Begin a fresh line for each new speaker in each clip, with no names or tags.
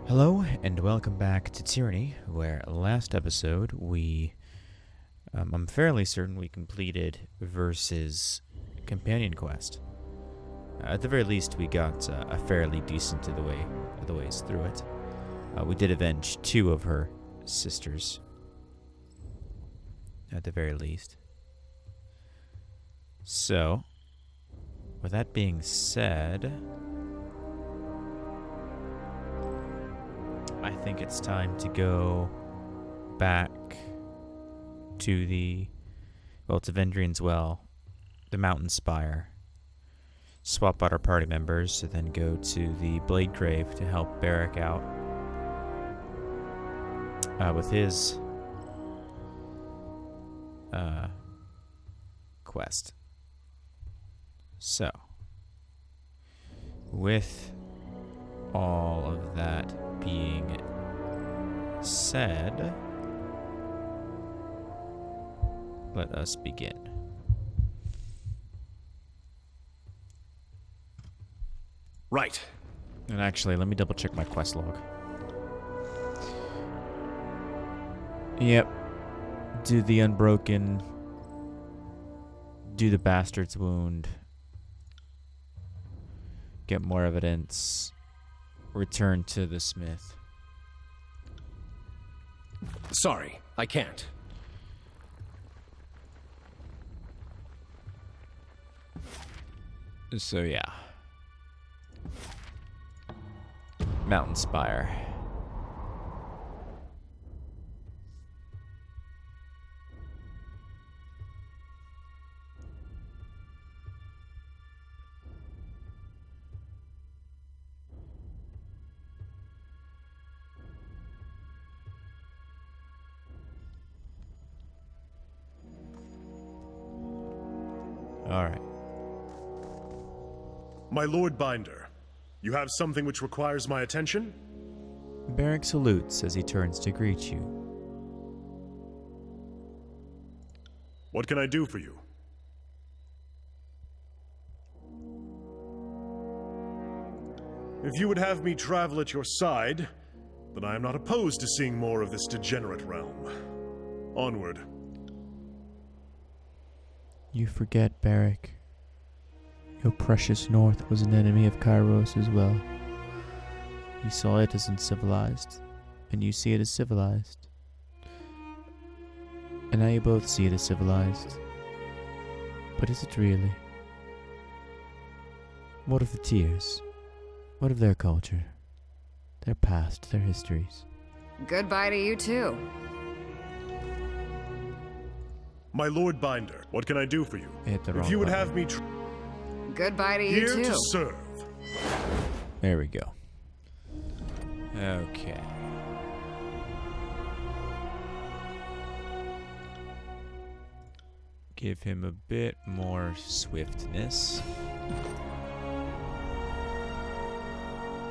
Hello, and welcome back to Tyranny, where last episode I'm fairly certain we completed Versus Companion Quest. At the very least, we got a fairly decent of the ways through it. We did avenge 2 of her sisters, at the very least. So, with that being said, I think it's time to go back to it's Vendrian's Well, the Mountain Spire. Swap out our party members, and then go to the Blade Grave to help Barrick out with his quest. So, with all of that being said, let us begin.
Right.
And actually, let me double check my quest log. Yep. Do the Unbroken. Do the Bastard's Wound. Get more evidence. Return to the Smith.
Sorry, I can't.
So yeah. Mountain Spire. All right.
My Lord Binder, you have something which requires my attention?
Barrick salutes as he turns to greet you.
What can I do for you? If you would have me travel at your side, then I am not opposed to seeing more of this degenerate realm. Onward.
You forget, Barrick. Your precious North was an enemy of Kairos as well. You saw it as uncivilized, and you see it as civilized. And now you both see it as civilized. But is it really? What of the Tears? What of their culture? Their past, their histories?
Goodbye to you too.
My Lord Binder, what can I do for you?
Hit the wrong
If you would
button.
have me
Goodbye to you
here
too.
to serve.
There we go. Okay. Give him a bit more swiftness.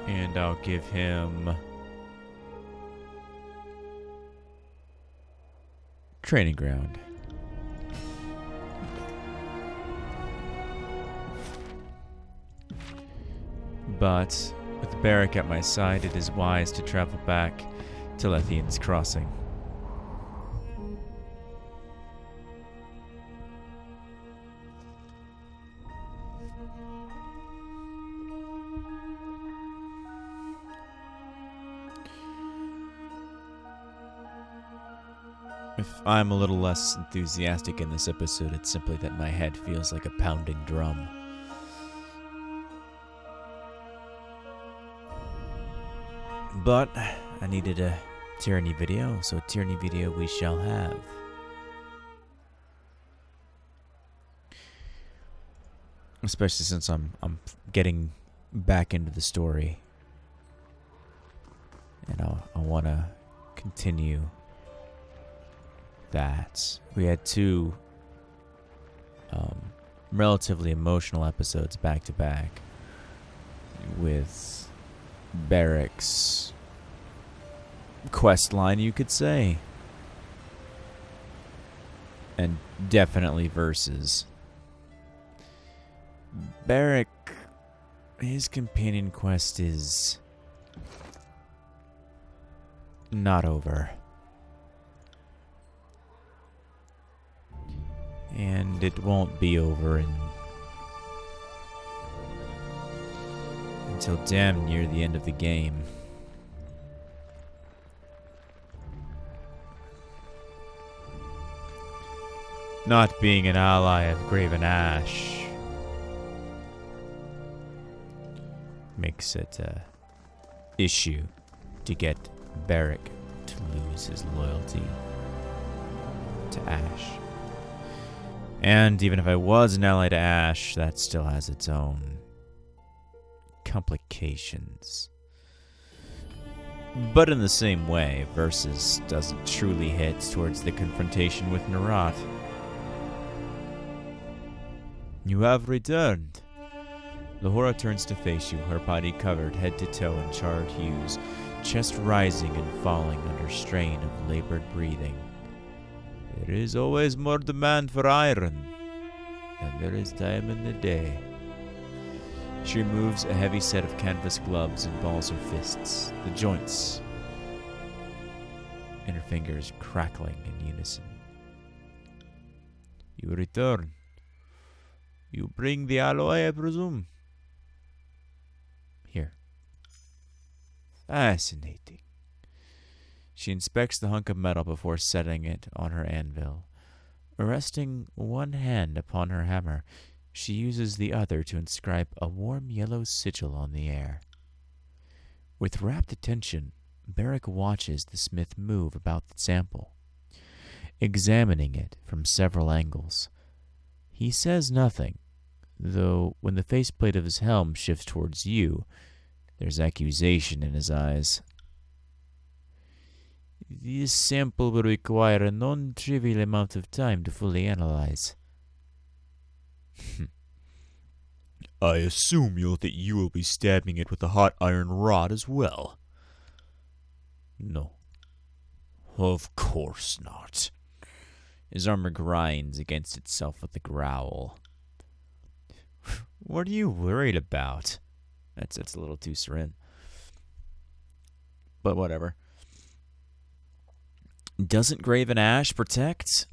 And I'll give him training ground. But with Barrick at my side, it is wise to travel back to Lethian's Crossing. If I'm a little less enthusiastic in this episode, it's simply that my head feels like a pounding drum. But I needed a Tyranny video, so Tyranny video we shall have. Especially since I'm getting back into the story. And I want to continue that. We had 2 relatively emotional episodes back to back with Barrick's quest line, you could say, and definitely Versus. Barrick, his companion quest is not over. And it won't be over until damn near the end of the game. Not being an ally of Graven Ash makes it an issue to get Beric to lose his loyalty to Ash. And even if I was an ally to Ash, that still has its own complications. But in the same way, Versus doesn't truly hit towards the confrontation with Narat. You have returned. Lahora turns to face you, her body covered head to toe in charred hues, chest rising and falling under strain of labored breathing. There is always more demand for iron than there is time in the day. She removes a heavy set of canvas gloves and balls her fists, the joints in her fingers crackling in unison. You return. You bring the alloy, I presume? Here. Fascinating. She inspects the hunk of metal before setting it on her anvil. Resting one hand upon her hammer, she uses the other to inscribe a warm yellow sigil on the air. With rapt attention, Beric watches the smith move about the sample, examining it from several angles. He says nothing, though when the faceplate of his helm shifts towards you, there's accusation in his eyes. This sample will require a non-trivial amount of time to fully analyze.
I assume that you will be stabbing it with a hot iron rod as well.
No.
Of course not.
His armor grinds against itself with a growl. What are you worried about? That's a little too serene. But whatever. Doesn't Graven Ash protect?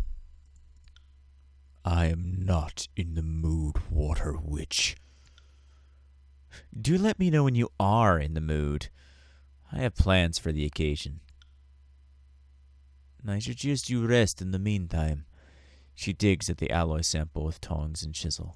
I am not in the mood, Water Witch.
Do let me know when you are in the mood. I have plans for the occasion. I suggest you rest in the meantime. She digs at the alloy sample with tongs and chisel.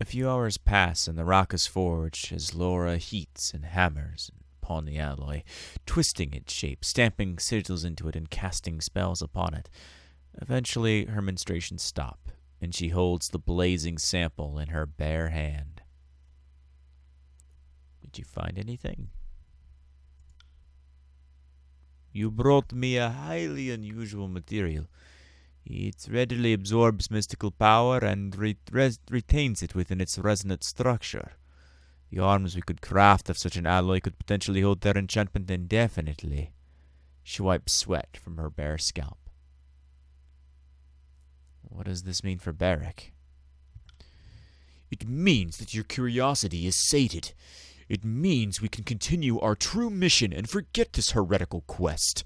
A few hours pass in the raucous forge as Laura heats and hammers upon the alloy, twisting its shape, stamping sigils into it, and casting spells upon it. Eventually, her menstruations stop, and she holds the blazing sample in her bare hand. Did you find anything? You brought me a highly unusual material. It readily absorbs mystical power and retains it within its resonant structure. The arms we could craft of such an alloy could potentially hold their enchantment indefinitely. She wipes sweat from her bare scalp. What does this mean for Beric?
It means that your curiosity is sated. It means we can continue our true mission and forget this heretical quest.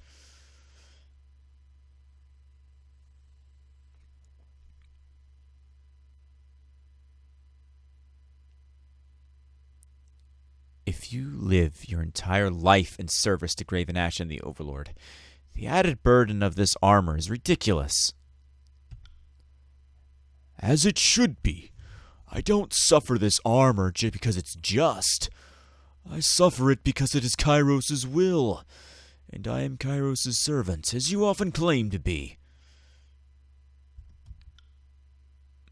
If you live your entire life in service to Graven Ash and the Overlord, the added burden of this armor is ridiculous.
As it should be. I don't suffer this armor just because it's just. I suffer it because it is Kairos' will, and I am Kairos' servant, as you often claim to be.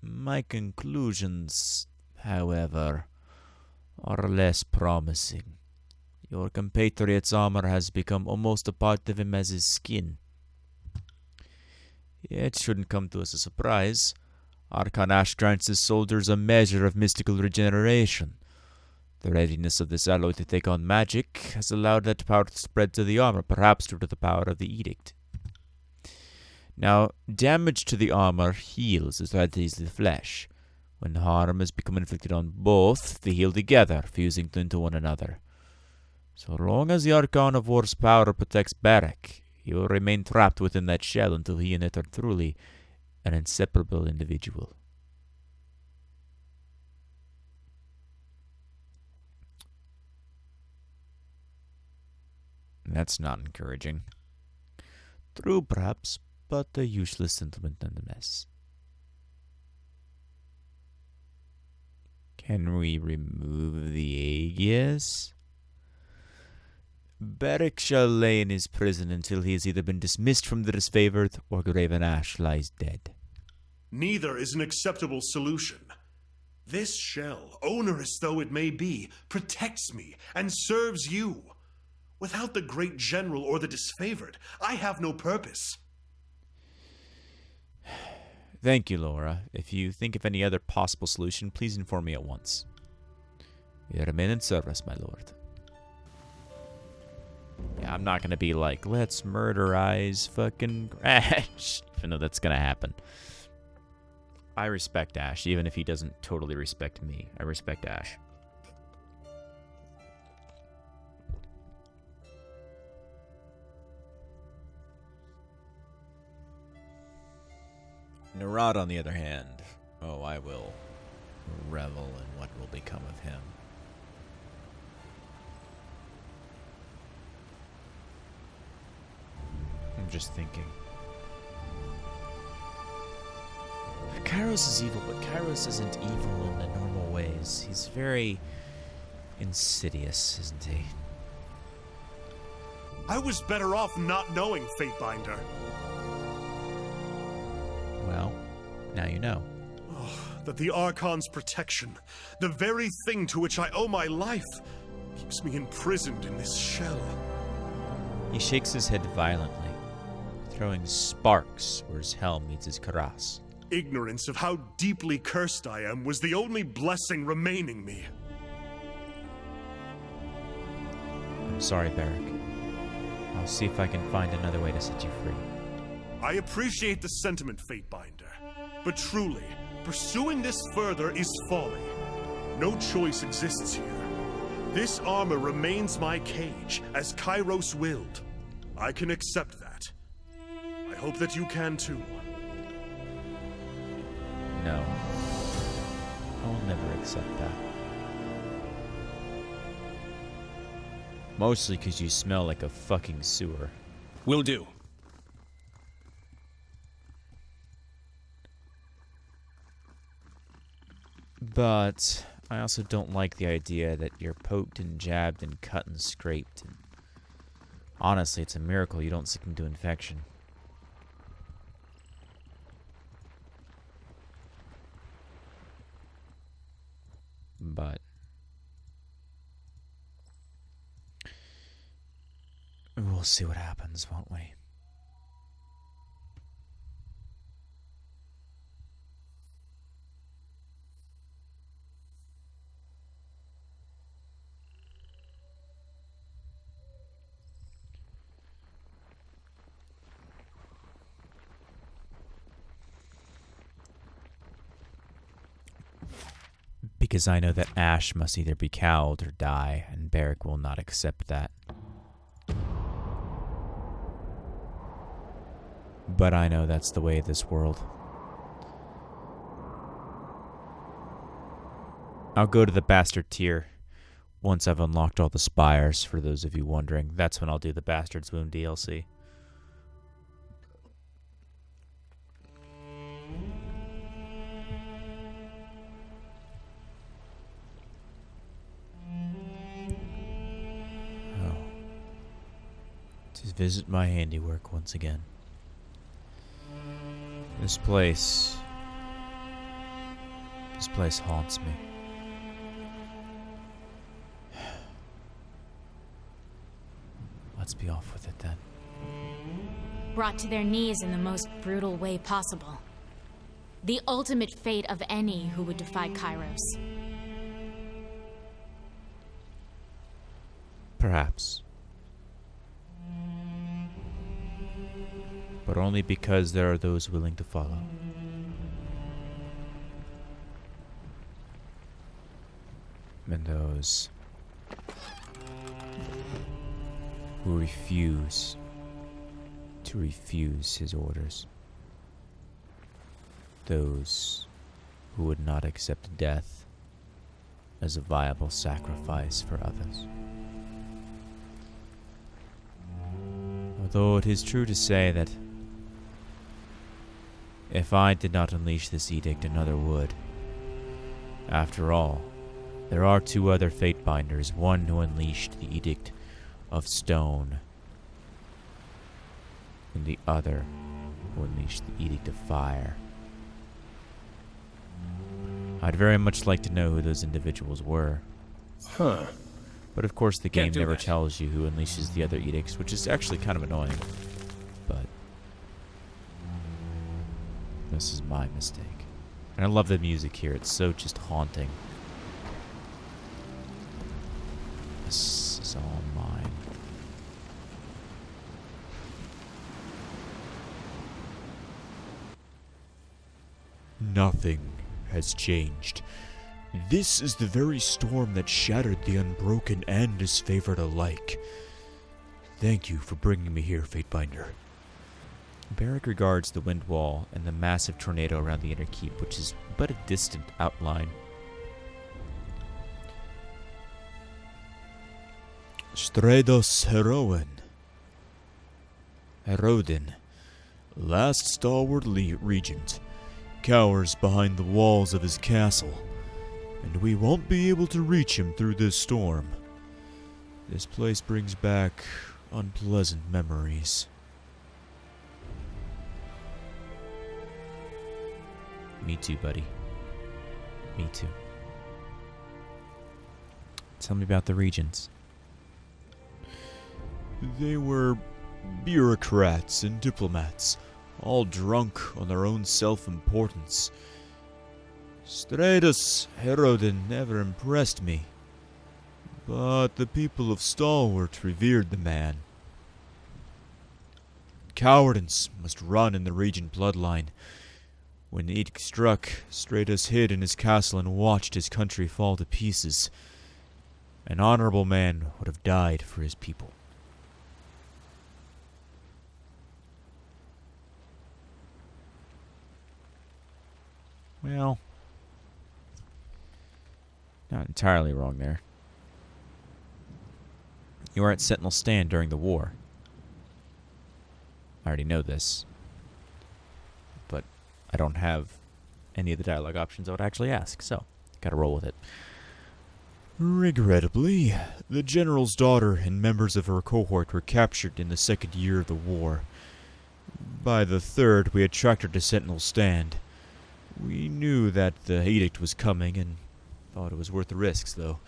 My conclusions, however, are less promising. Your compatriot's armor has become almost a part of him as his skin. It shouldn't come to us as a surprise. Archon Ash grants his soldiers a measure of mystical regeneration. The readiness of this alloy to take on magic has allowed that power to spread to the armor, perhaps due to the power of the edict.
Now, damage to the armor heals as well as the flesh. When harm has become inflicted on both, they heal together, fusing into one another. So long as the Archon of War's power protects Barrack, he will remain trapped within that shell until he and it are truly an inseparable individual. That's not encouraging. True, perhaps, but a useless sentiment nonetheless. Can we remove the Aegis? Barrack shall lay in his prison until he has either been dismissed from the disfavored or Graven Ash lies dead.
Neither is an acceptable solution. This shell, onerous though it may be, protects me and serves you. Without the great general or the disfavored, I have no purpose.
Thank you, Laura. If you think of any other possible solution, please inform me at once. You remain in service, my lord. Yeah, I'm not gonna be like, let's murderize fucking Ash. I know that's gonna happen. I respect Ash, even if he doesn't totally respect me. I respect Ash. Narad, on the other hand, oh, I will revel in what will become of him. I'm just thinking. Kairos is evil, but Kairos isn't evil in the normal ways. He's very insidious, isn't he?
I was better off not knowing, Fatebinder.
Well, now you know.
Oh, that the Archon's protection, the very thing to which I owe my life, keeps me imprisoned in this shell.
He shakes his head violently, throwing sparks where his helm meets his cuirass.
Ignorance of how deeply cursed I am was the only blessing remaining me.
I'm sorry, Barrack. I'll see if I can find another way to set you free.
I appreciate the sentiment, Fatebinder, but truly, pursuing this further is folly. No choice exists here. This armor remains my cage, as Kairos willed. I can accept that. I hope that you can too.
No. I'll never accept that. Mostly because you smell like a fucking sewer.
Will do.
But I also don't like the idea that you're poked and jabbed and cut and scraped. And honestly, it's a miracle you don't succumb to infection. But we'll see what happens, won't we? Because I know that Ash must either be cowed or die, and Barrack will not accept that. But I know that's the way of this world. I'll go to the Bastard tier once I've unlocked all the spires, for those of you wondering. That's when I'll do the Bastard's Wound DLC. To visit my handiwork once again. This place haunts me. Let's be off with it then.
Brought to their knees in the most brutal way possible. The ultimate fate of any who would defy Kairos.
Perhaps.
but only because there are those willing to follow. And those who refuse his orders. Those who would not accept death as a viable sacrifice for others. Although it is true to say that if I did not unleash this edict, another would. After all, there are two other Fatebinders, one who unleashed the Edict of Stone, and the other who unleashed the Edict of Fire. I'd very much like to know who those individuals were.
Huh.
But of course the game
Can't do
never
that.
tells you who unleashes the other edicts, which is actually kind of annoying. But this is my mistake. And I love the music here, it's so just haunting. This is all mine.
Nothing has changed. This is the very storm that shattered the Unbroken and Disfavored alike. Thank you for bringing me here, Fatebinder.
Barrick regards the wind wall and the massive tornado around the inner keep, which is but a distant outline.
Strados Herodin, last stalwart regent, cowers behind the walls of his castle, and we won't be able to reach him through this storm. This place brings back unpleasant memories.
Me too, buddy. Me too. Tell me about the regents.
They were bureaucrats and diplomats, all drunk on their own self-importance. Stratus Herodin never impressed me, but the people of Stalwart revered the man. Cowardice must run in the Regent bloodline. When the edict struck, Stratus hid in his castle and watched his country fall to pieces. An honorable man would have died for his people.
Well, not entirely wrong there. You were at Sentinel Stand during the war. I already know this, but I don't have any of the dialogue options I would actually ask, so gotta roll with it.
Regrettably, the general's daughter and members of her cohort were captured in the second year of the war. By the third, we had tracked her to Sentinel Stand. We knew that the edict was coming and thought it was worth the risks, though.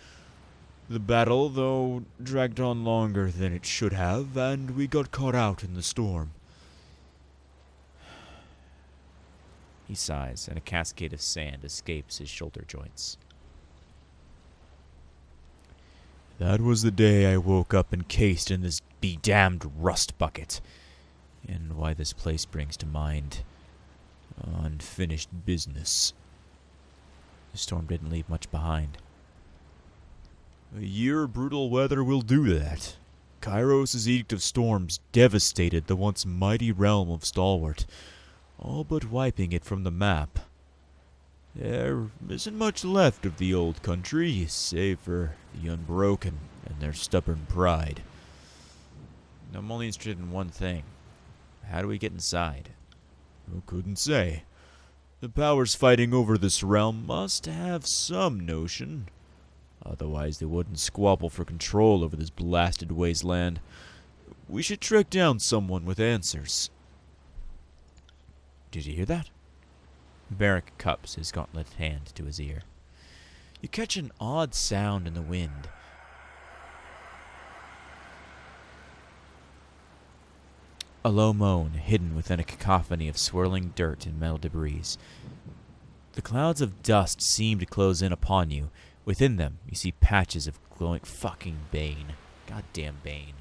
The battle, though, dragged on longer than it should have, and we got caught out in the storm.
He sighs, and a cascade of sand escapes his shoulder joints.
That was the day I woke up encased in this be-damned rust bucket, and why this place brings to mind unfinished business.
The storm didn't leave much behind.
A year of brutal weather will do that. Kairos' Edict of Storms devastated the once mighty realm of Stalwart, all but wiping it from the map. There isn't much left of the old country, save for the Unbroken and their stubborn pride.
I'm only interested in one thing. How do we get inside?
I couldn't say. The powers fighting over this realm must have some notion. Otherwise they wouldn't squabble for control over this blasted wasteland. We should track down someone with answers.
Did you hear that? Barrick cups his gauntleted hand to his ear. You catch an odd sound in the wind. A low moan hidden within a cacophony of swirling dirt and metal debris. The clouds of dust seem to close in upon you. Within them, you see patches of glowing fucking Bane. Goddamn Bane.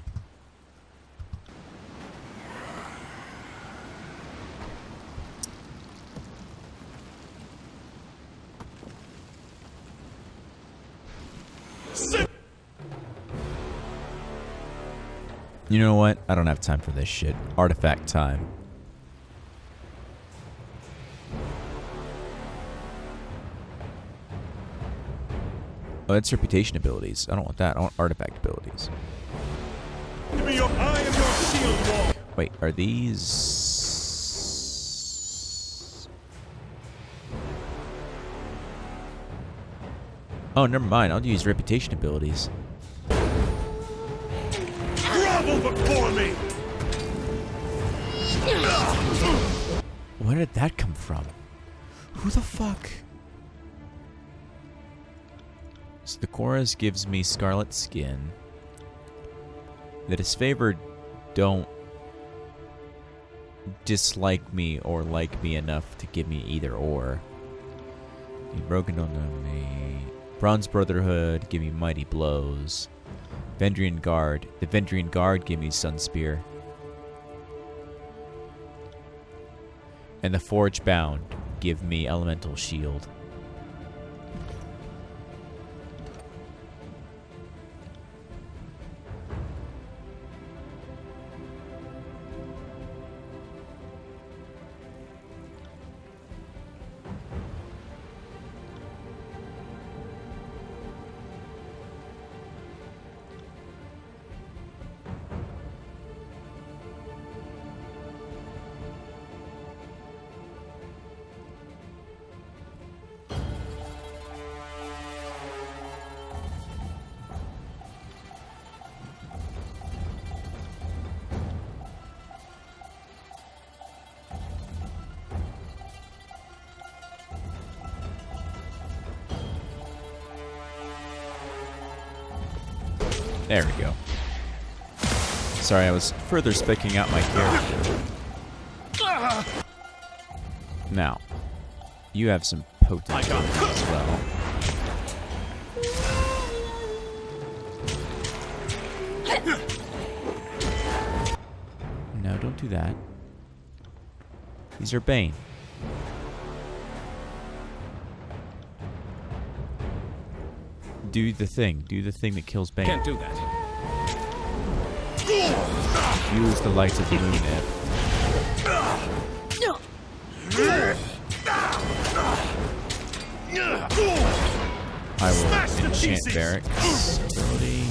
You know what? I don't have time for this shit. Artifact time. Oh, that's reputation abilities. I don't want that. I want artifact abilities.
Give me your eye and your shield wall.
Wait, are these... Oh, never mind. I'll use reputation abilities.
Grovel before me!
Where did that come from? Who the fuck? So the chorus gives me scarlet skin. The disfavored don't dislike me or like me enough to give me either or. The broken don't know me. Bronze Brotherhood give me mighty blows. Vendrian Guard. The Vendrian Guard give me Sun Spear. And the Forge Bound give me Elemental Shield. There we go. Sorry, I was further specking out my character. Now, you have some potent as well. No, don't do that. These are Bane. Do the thing. Do the thing that kills Bane.
Can't do that.
Use the light of the moon, Ep. I will enchant Barracks ability.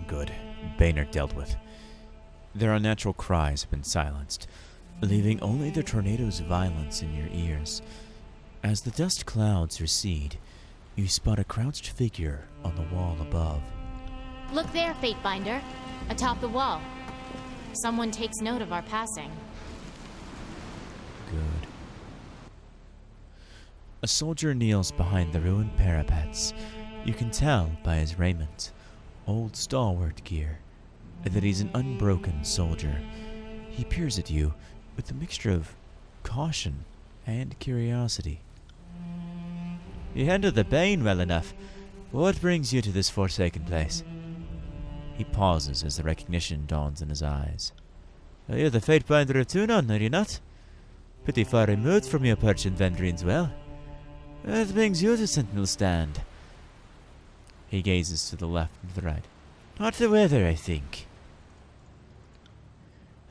Good. Bane are dealt with. Their unnatural cries have been silenced, leaving only the tornado's violence in your ears. As the dust clouds recede, you spot a crouched figure on the wall above.
Look there, Fatebinder. Atop the wall. Someone takes note of our passing.
Good. A soldier kneels behind the ruined parapets. You can tell by his raiment, old stalwart gear, that he's an unbroken soldier. He peers at you with a mixture of caution and curiosity. You handled the Bane well enough. What brings you to this forsaken place? He pauses as the recognition dawns in his eyes. You're the Fatebinder of Tunon, are you not? Pretty far removed from your perch in Vendrian's Well. What brings you to Sentinel Stand? He gazes to the left and the right. Not the weather, I think.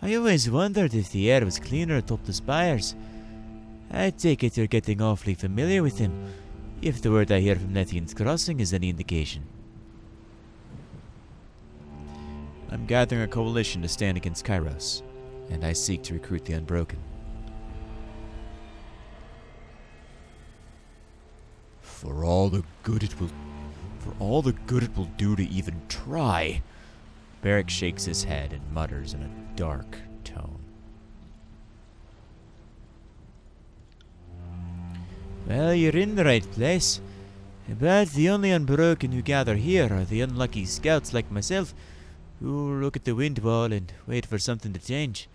I always wondered if the air was cleaner atop the spires. I take it you're getting awfully familiar with him, if the word I hear from Nethian's Crossing is any indication. I'm gathering a coalition to stand against Kairos, and I seek to recruit the Unbroken. For all the good it will do to even try. Barrick shakes his head and mutters in a dark tone. Well, you're in the right place. But the only Unbroken who gather here are the unlucky scouts like myself, who look at the wind wall and wait for something to change.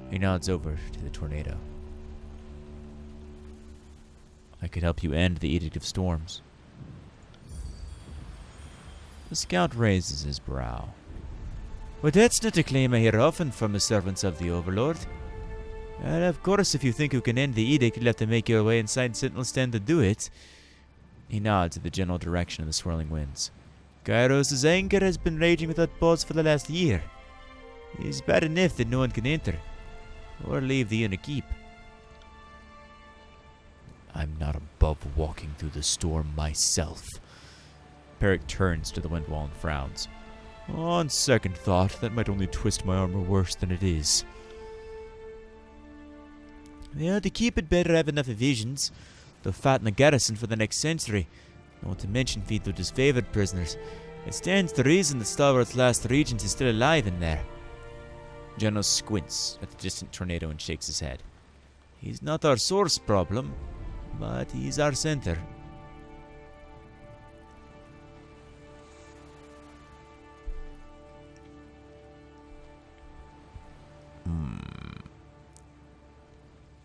He nods over to the tornado. I could help you end the Edict of Storms. The scout raises his brow. But that's not a claim I hear often from the servants of the Overlord. And of course, if you think you can end the edict, you'll have to make your way inside Sentinel Stand to do it. He nods in the general direction of the swirling winds. Kairos' anger has been raging without pause for the last year. It is bad enough that no one can enter, or leave the inner keep.
I'm not above walking through the storm myself.
Peric turns to the wind wall and frowns.
On second thought, that might only twist my armor worse than it is.
Well, to keep it better have enough evasions. They'll fatten the garrison for the next century. Not to mention feed their disfavored prisoners. It stands to reason that Stalwart's last regent is still alive in there.
Genos squints at the distant tornado and shakes his head.
He's not our source problem, but he's our center.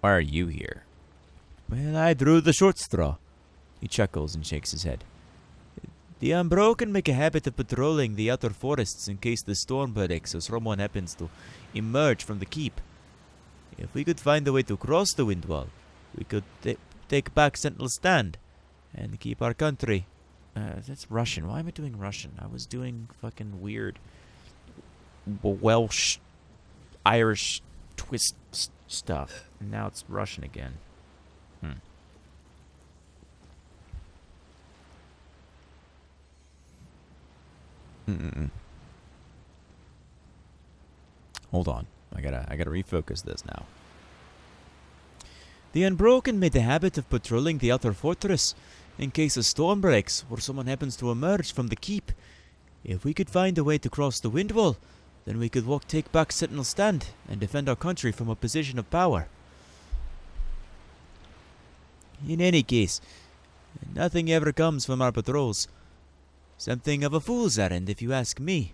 Why are you here?
Well, I drew the short straw. He chuckles and shakes his head. The Unbroken make a habit of patrolling the outer forests in case the storm breaks or someone happens to emerge from the keep. If we could find a way to cross the wind wall, we could take back Sentinel Stand and keep our country. That's Russian. Why am I doing Russian? I was doing fucking weird Welsh, Irish twist stuff. And now it's Russian again.
Hold on. I gotta refocus this now.
The Unbroken made a habit of patrolling the outer fortress in case a storm breaks or someone happens to emerge from the keep. If we could find a way to cross the wind wall, then we could take back Sentinel Stand and defend our country from a position of power. In any case, nothing ever comes from our patrols. Something of a fool's errand, if you ask me.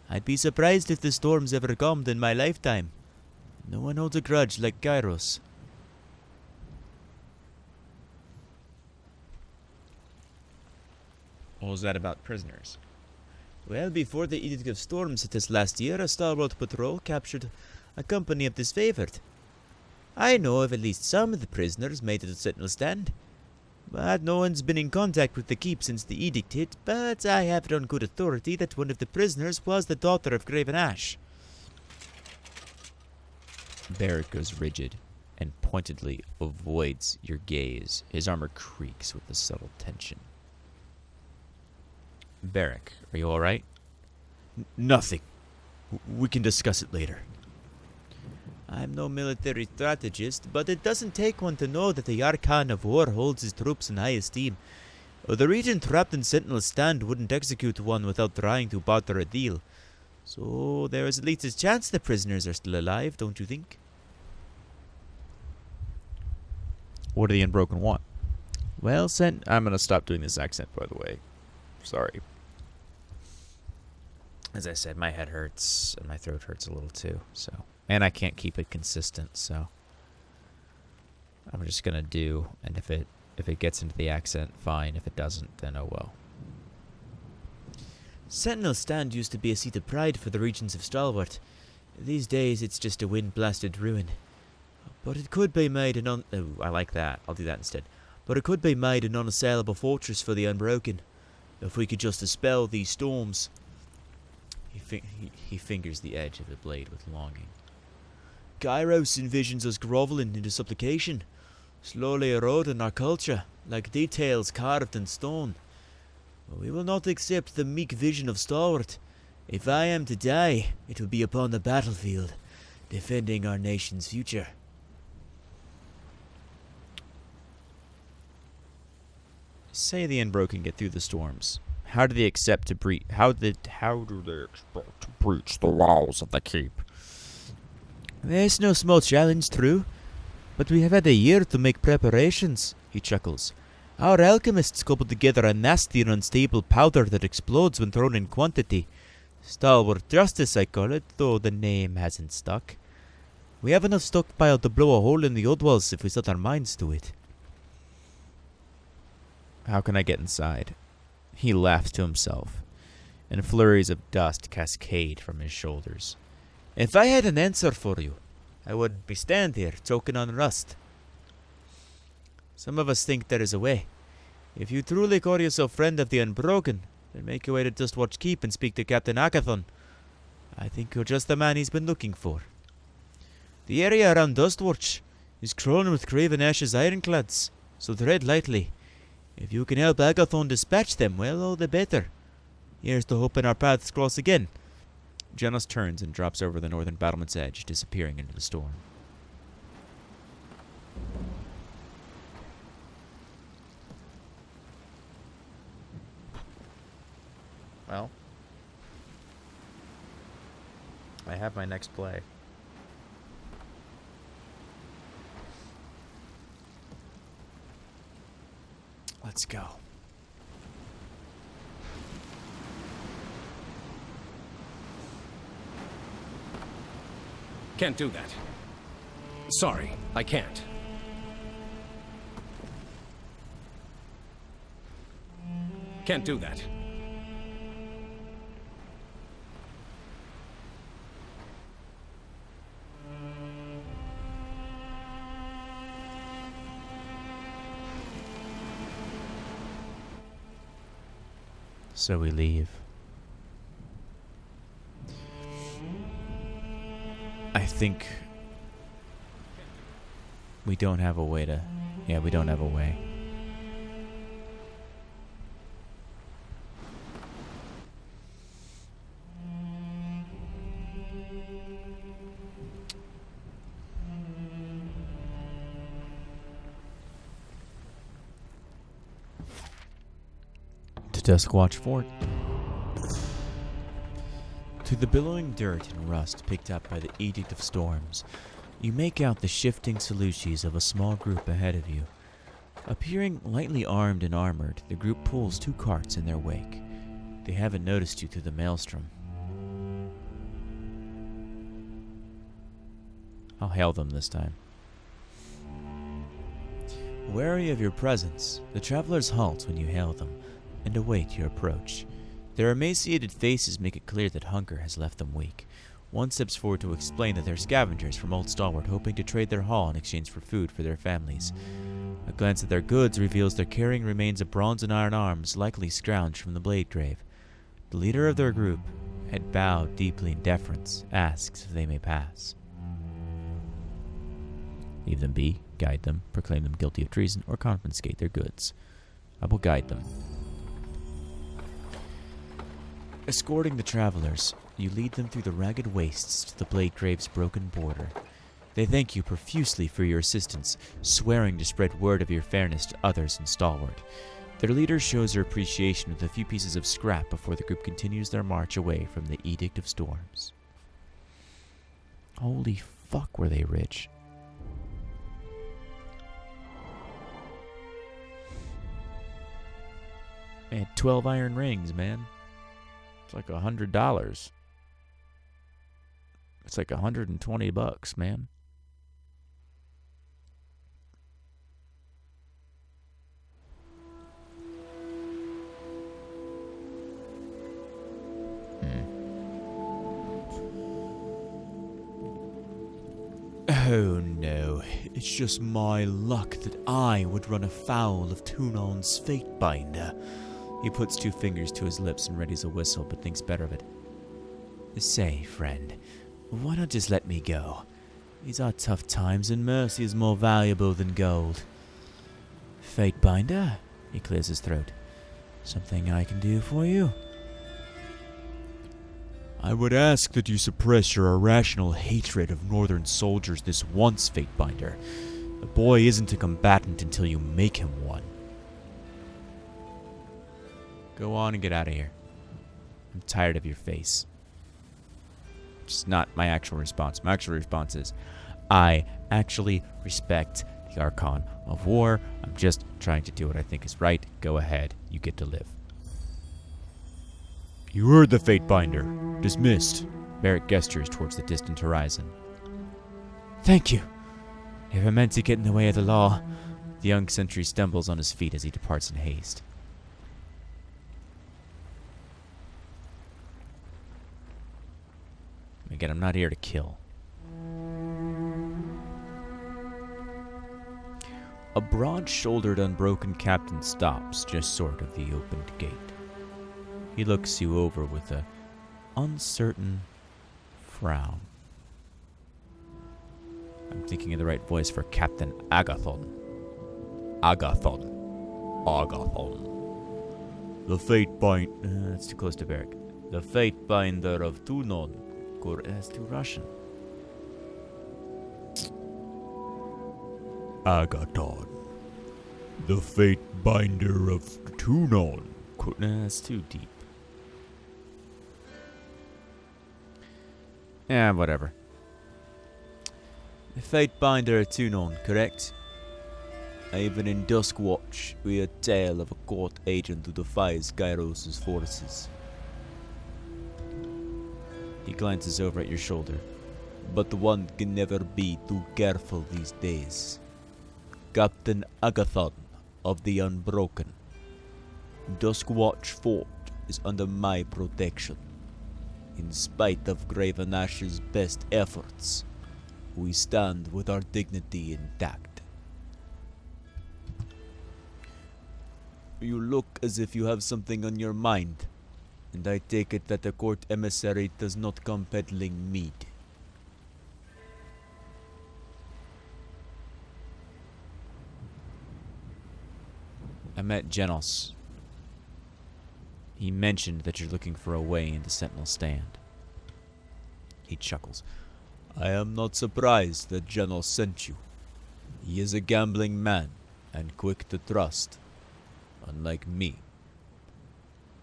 I'd be surprised if the storms ever calmed in my lifetime. No one holds a grudge like Kairos.
What was that about prisoners?
Well, before the Edict of Storms hit us last year, a stalwart patrol captured a company of disfavored. I know of at least some of the prisoners made it to Sentinel Stand, but no one's been in contact with the keep since the edict hit. But I have it on good authority that one of the prisoners was the daughter of Graven Ash.
Barrett goes rigid and pointedly avoids your gaze. His armor creaks with a subtle tension. Barrick, are you alright?
Nothing. We can discuss it later. I'm no military strategist, but it doesn't take one to know that the Archon of War holds his troops in high esteem. The Regent trapped in Sentinel Stand wouldn't execute one without trying to barter a deal. So there is at least a chance the prisoners are still alive, don't you think?
What do the Unbroken want?
Well,
I'm gonna stop doing this accent, by the way. Sorry.
As I said, my head hurts and my throat hurts a little too, so. And I can't keep it consistent, so I'm just gonna do, and if it gets into the accent, fine. If it doesn't, then oh well. Sentinel Stand used to be a seat of pride for the regions of Stalwart. These days, it's just a wind-blasted ruin. But it could be made an I like that. I'll do that instead. But it could be made an unassailable fortress for the Unbroken, if we could just dispel these storms. He fingers the edge of the blade with longing. Kairos envisions us groveling into supplication, slowly eroding our culture, like details carved in stone. But we will not accept the meek vision of Stalwart. If I am to die, it will be upon the battlefield, defending our nation's future.
Say the Unbroken get through the storms. How do they accept to breach? How do they expect to breach the walls of the keep?
There's no small challenge, true. But we have had a year to make preparations, he chuckles. Our alchemists cobbled together a nasty and unstable powder that explodes when thrown in quantity. Stalwart Justice, I call it, though the name hasn't stuck. We have enough stockpile to blow a hole in the old walls if we set our minds to it.
How can I get inside? He laughs to himself, and flurries of dust cascade from his shoulders.
If I had an answer for you, I wouldn't be standing here choking on rust. Some of us think there is a way. If you truly call yourself friend of the Unbroken, then make your way to Dustwatch Keep and speak to Captain Agathon. I think you're just the man he's been looking for. The area around Dustwatch is crawling with Craven Ash's ironclads, so tread lightly. If you can help Agathon dispatch them, well, all the better. Here's to hoping our paths cross again. Janos turns and drops over the northern battlement's edge, disappearing into the storm. Well, I have my next play. Let's go.
Can't do that. Sorry, I can't. Can't do that.
So we leave. I think we don't have a way to... Yeah, we don't have a way. To Duskwatch Fort. Through the billowing dirt and rust picked up by the Edict of Storms, you make out the shifting Seleucids of a small group ahead of you. Appearing lightly armed and armored, the group pulls 2 carts in their wake. They haven't noticed you through the maelstrom. I'll hail them this time. Wary of your presence, the travelers halt when you hail them and await your approach. Their emaciated faces make it clear that hunger has left them weak. One steps forward to explain that they're scavengers from Old Stalwart hoping to trade their haul in exchange for food for their families. A glance at their goods reveals they're carrying remains of bronze and iron arms, likely scrounged from the Blade Grave. The leader of their group, head bowed deeply in deference, asks if they may pass. Leave them be, guide them, proclaim them guilty of treason, or confiscate their goods. I will guide them. Escorting the travelers, you lead them through the ragged wastes to the Blade Grave's broken border. They thank you profusely for your assistance, swearing to spread word of your fairness to others in Stalwart. Their leader shows her appreciation with a few pieces of scrap before the group continues their march away from the Edict of Storms. Holy fuck, were they rich. They had 12 iron rings, man. It's like $100. It's like $120, man. Oh no, it's just my luck that I would run afoul of Tunon's Fatebinder. He puts 2 fingers to his lips and readies a whistle, but thinks better of it. Say, friend, why not just let me go? These are tough times, and mercy is more valuable than gold. Fatebinder? He clears his throat. Something I can do for you?
I would ask that you suppress your irrational hatred of Northern soldiers this once, Fatebinder. The boy isn't a combatant until you make him one.
Go on and get out of here. I'm tired of your face. Just not my actual response. My actual response is, I actually respect the Archon of War. I'm just trying to do what I think is right. Go ahead. You get to live.
You heard the Fatebinder. Dismissed.
Barrett gestures towards the distant horizon. Thank you. Never meant to get in the way of the law. The young sentry stumbles on his feet as he departs in haste. Again, I'm not here to kill. A broad-shouldered, unbroken captain stops just short of the opened gate. He looks you over with a uncertain frown. I'm thinking of the right voice for Captain Agathon. Agathon. The fate bind... that's too close to Beric. The fate binder of Tunon. That's too Russian.
Agathon. The fate binder of Tunon.
That's too deep. Yeah, whatever. The fate binder of Tunon, correct? Even in Dusk Watch, we a tale of a court agent who defies Kairos' forces. He glances over at your shoulder. But one can never be too careful these days. Captain Agathon of the Unbroken. Dusk Watch Fort is under my protection. In spite of Graven Ash's best efforts, we stand with our dignity intact. You look as if you have something on your mind, and I take it that the court emissary does not come peddling mead. I met Genos. He mentioned that you're looking for a way into Sentinel Stand. He chuckles. I am not surprised that Genos sent you. He is a gambling man and quick to trust, unlike me.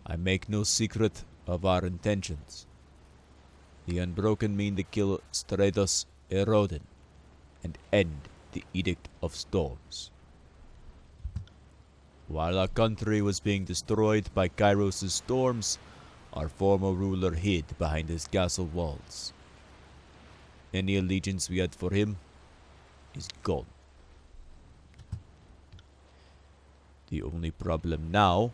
I make no secret of our intentions. The Unbroken mean to kill Stratos Erodin and end the Edict of Storms. While our country was being destroyed by Kairos' storms, our former ruler hid behind his castle walls. Any allegiance we had for him is gone. The only problem now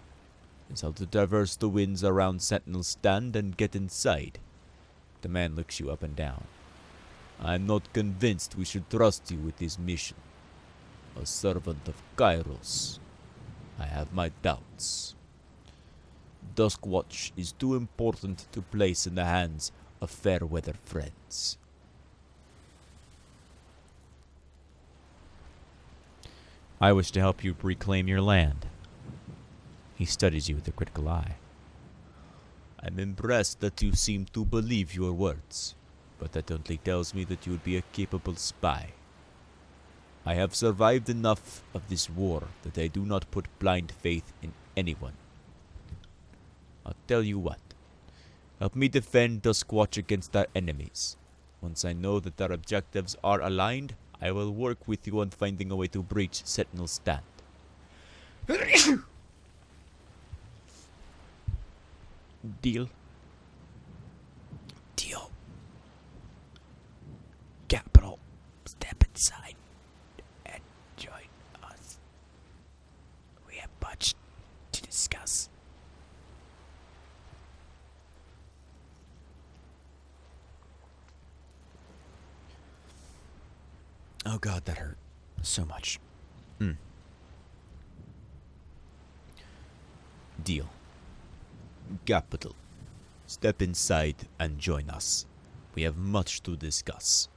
is how to traverse the winds around Sentinel Stand and get inside. The man looks you up and down. I'm not convinced we should trust you with this mission. A servant of Kairos. I have my doubts. Duskwatch is too important to place in the hands of fair-weather friends. I wish to help you reclaim your land. He studies you with a critical eye. I'm impressed that you seem to believe your words, but that only tells me that you would be a capable spy. I have survived enough of this war that I do not put blind faith in anyone. I'll tell you what. Help me defend Duskwatch against our enemies. Once I know that our objectives are aligned, I will work with you on finding a way to breach Sentinel Stand. Deal? Deal. Capital. Step inside and join us. We have much to discuss. Oh god, that hurt so much. Deal. Capital. Step inside and join us. We have much to discuss.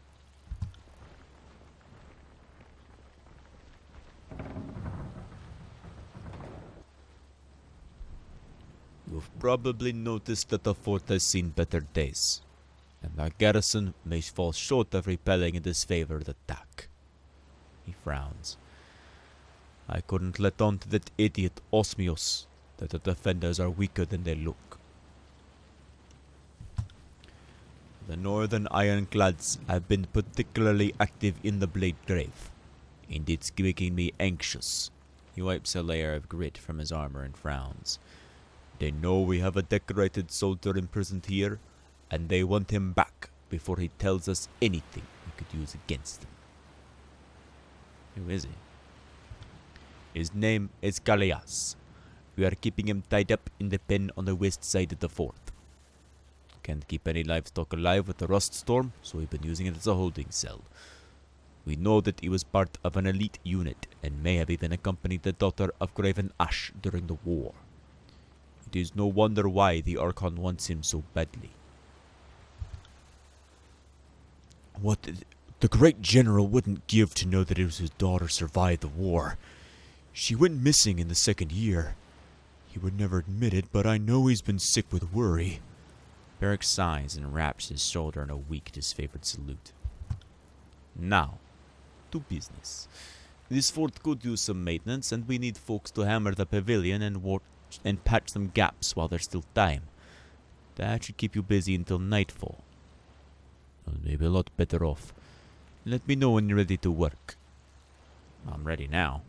You've probably noticed that the fort has seen better days, and our garrison may fall short of repelling a disfavored attack. He frowns. I couldn't let on to that idiot Osmios that the defenders are weaker than they look. The northern ironclads have been particularly active in the Blade Grave, and it's making me anxious. He wipes a layer of grit from his armor and frowns. They know we have a decorated soldier imprisoned here, and they want him back before he tells us anything we could use against him. Who is he? His name is Galeas. We are keeping him tied up in the pen on the west side of the fort. Can't keep any livestock alive with the rust storm, so we've been using it as a holding cell.
We know that he was part of an elite unit and may have even accompanied the daughter of Graven Ash during the war. It is no wonder why the Archon wants him so badly. What the great general wouldn't give to know that it was his daughter survived the war. She went missing in the second year. He would never admit it, but I know he's been sick with worry.
Beric sighs and wraps his shoulder in a weak, disfavored salute. Now, to business. This fort could use some maintenance, and we need folks to hammer the pavilion and patch some gaps while there's still time. That should keep you busy until nightfall. Well, maybe a lot better off. Let me know when you're ready to work. I'm ready now.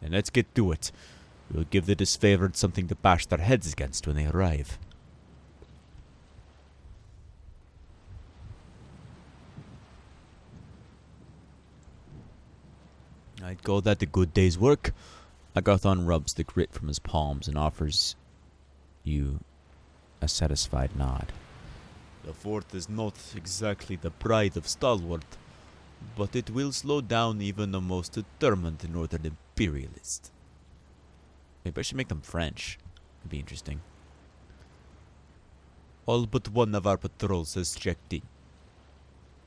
Then let's get to it. We'll give the disfavored something to bash their heads against when they arrive. I'd call that a good day's work. Agarthon rubs the grit from his palms and offers you a satisfied nod. The fort is not exactly the pride of Stalwart, but it will slow down even the most determined northern imperialist. Maybe I should make them French. It'd be interesting. All but one of our patrols has checked in.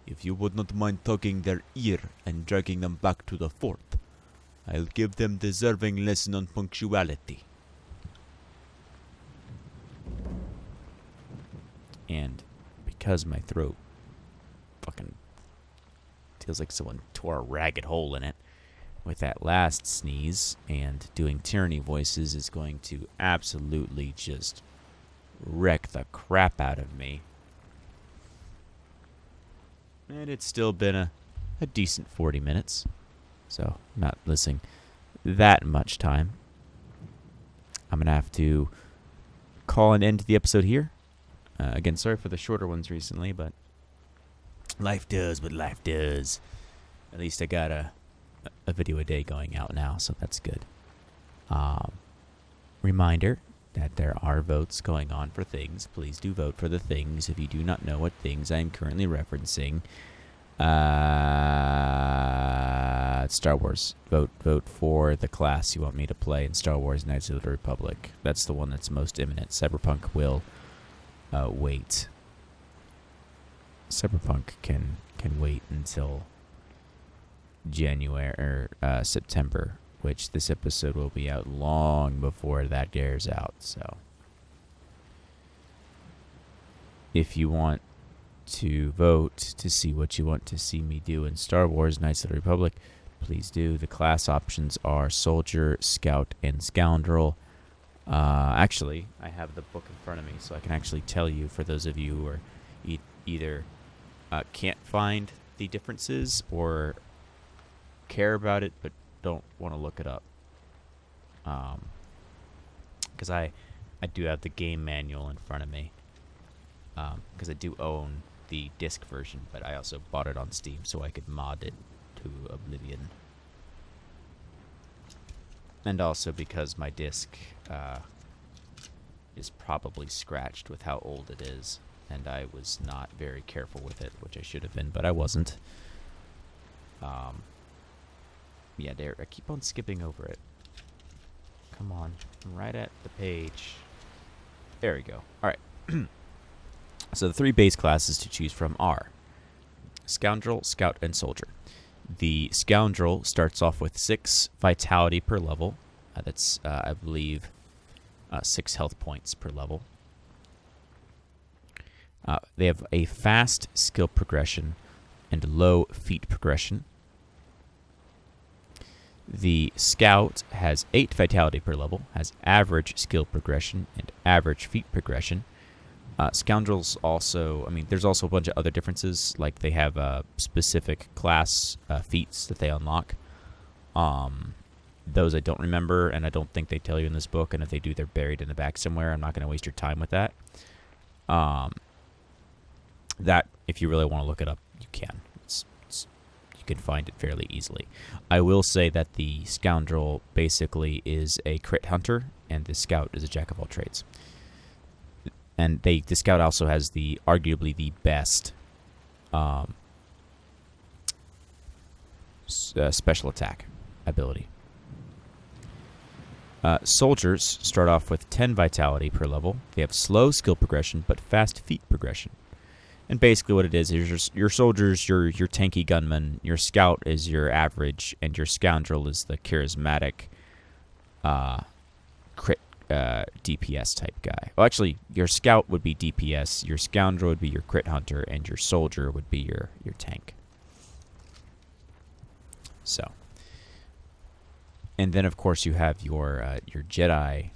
If you would not mind tugging their ear and dragging them back to the fort, I'll give them deserving lesson on punctuality. And because my throat fucking feels like someone tore a ragged hole in it, with that last sneeze and doing tyranny voices is going to absolutely just wreck the crap out of me. And it's still been a decent 40 minutes. So, not listening that much time. I'm going to have to call an end to the episode here. Again, sorry for the shorter ones recently, but life does what life does. At least I got a video a day going out now, so that's good. Reminder that there are votes going on for things. Please do vote for the things. If you do not know what things I am currently referencing, Star Wars. Vote for the class you want me to play in Star Wars Knights of the Republic. That's the one that's most imminent. Cyberpunk will wait. Cyberpunk can wait until January or September, which this episode will be out long before that airs out. So if you want to vote to see what you want to see me do in Star Wars Knights of the Republic, please do. The class options are Soldier, Scout, and Scoundrel. Actually, I have the book in front of me, so I can actually tell you, for those of you who are either can't find the differences or care about it but don't want to look it up. Because I do have the game manual in front of me. Because I do own the disc version, but I also bought it on Steam so I could mod it to oblivion. And also because my disc is probably scratched with how old it is, and I was not very careful with it, which I should have been, but I wasn't. Yeah, there. I keep on skipping over it. Come on, I'm right at the page. There we go. All right. So the three base classes to choose from are Scoundrel, Scout, and Soldier. The Scoundrel starts off with 6 vitality per level. That's, I believe, 6 health points per level. They have a fast skill progression and low feat progression. The Scout has 8 vitality per level, has average skill progression and average feat progression. Scoundrels also, there's also a bunch of other differences, like they have specific class feats that they unlock. Those I don't remember, and I don't think they tell you in this book, and if they do, they're buried in the back somewhere. I'm not going to waste your time with that. That, if you really want to look it up, you can. You can find it fairly easily. I will say that the Scoundrel basically is a crit hunter, and the Scout is a jack of all trades. And the Scout also has arguably the best special attack ability. Soldiers start off with 10 vitality per level. They have slow skill progression, but fast feat progression. And basically what it is your soldiers, your tanky gunman, your scout is your average, and your scoundrel is the charismatic crit DPS type guy. Well, actually, your scout would be DPS, your scoundrel would be your crit hunter, and your soldier would be your tank. So, and then of course you have your Jedi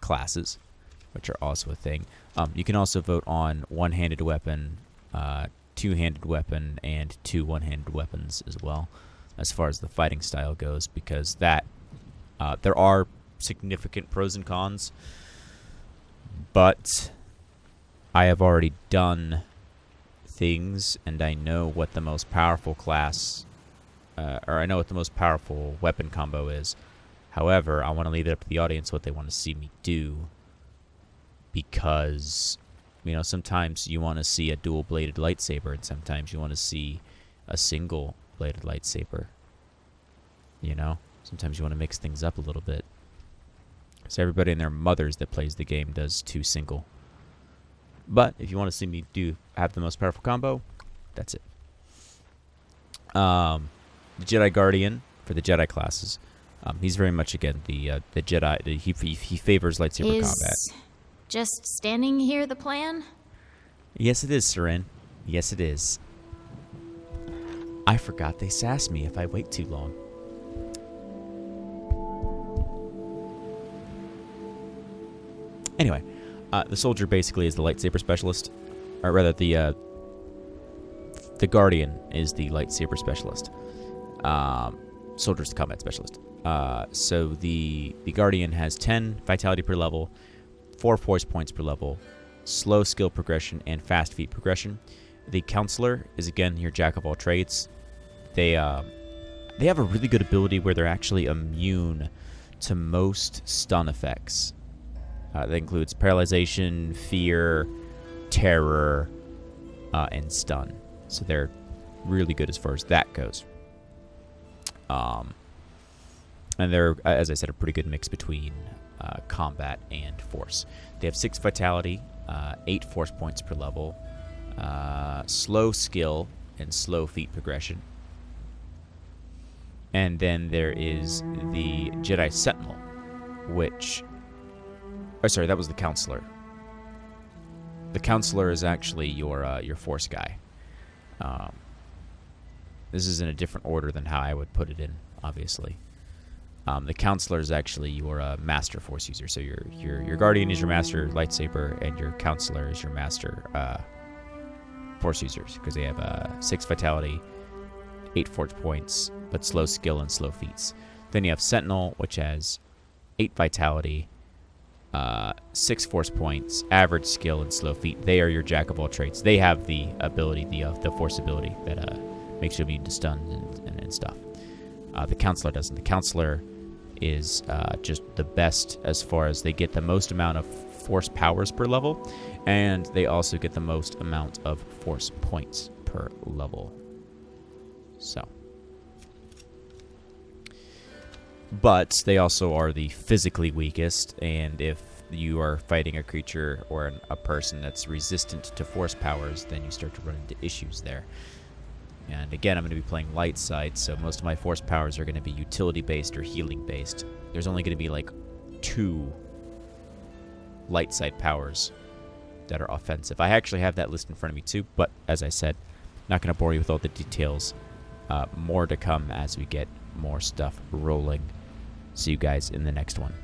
classes, which are also a thing. You can also vote on one-handed weapon, two-handed weapon, and two one-handed weapons as well, as far as the fighting style goes, because that there are significant pros and cons, but I have already done things, and I know what the most powerful class, or I know what the most powerful weapon combo is. However, I want to leave it up to the audience what they want to see me do, because, you know, sometimes you want to see a dual-bladed lightsaber, and sometimes you want to see a single-bladed lightsaber. You know? Sometimes you want to mix things up a little bit. Because everybody and their mothers that plays the game does two single. But if you want to see me have the most powerful combo, that's it. The Jedi Guardian for the Jedi classes. He's very much, again, the Jedi. He favors lightsaber combat.
Just standing here the plan?
Yes, it is, Seren. Yes, it is. I forgot they sass me if I wait too long. Anyway, the soldier basically is the lightsaber specialist. Or rather, the Guardian is the lightsaber specialist. Soldier's the combat specialist. So the Guardian has 10 vitality per level, 4 force points per level, slow skill progression, and fast feat progression. The Counselor is, again, your jack of all trades. They have a really good ability where they're actually immune to most stun effects. That includes paralyzation, fear, terror, and stun. So they're really good as far as that goes. And they're, as I said, a pretty good mix between combat and force. They have 6 vitality, 8 force points per level, slow skill, and slow feat progression. And then there is the Jedi Sentinel, which... Oh, sorry, that was the Counselor. The Counselor is actually your force guy. This is in a different order than how I would put it in, obviously. The Counselor is actually your master force user. So your Guardian is your master lightsaber, and your Counselor is your master force users, because they have 6 vitality, 8 force points, but slow skill and slow feats. Then you have Sentinel, which has 8 vitality, 6 force points, average skill, and slow feat. They are your jack of all trades. They have the ability, the force ability that makes you immune to stun and stuff. The Counselor doesn't. The Counselor is just the best as far as they get the most amount of force powers per level, and they also get the most amount of force points per level. So. But they also are the physically weakest, and if you are fighting a creature or a person that's resistant to force powers, then you start to run into issues there. And again, I'm going to be playing light side, so most of my force powers are going to be utility-based or healing-based. There's only going to be like 2 light side powers that are offensive. I actually have that list in front of me too, but as I said, not going to bore you with all the details. More to come as we get more stuff rolling. See you guys in the next one.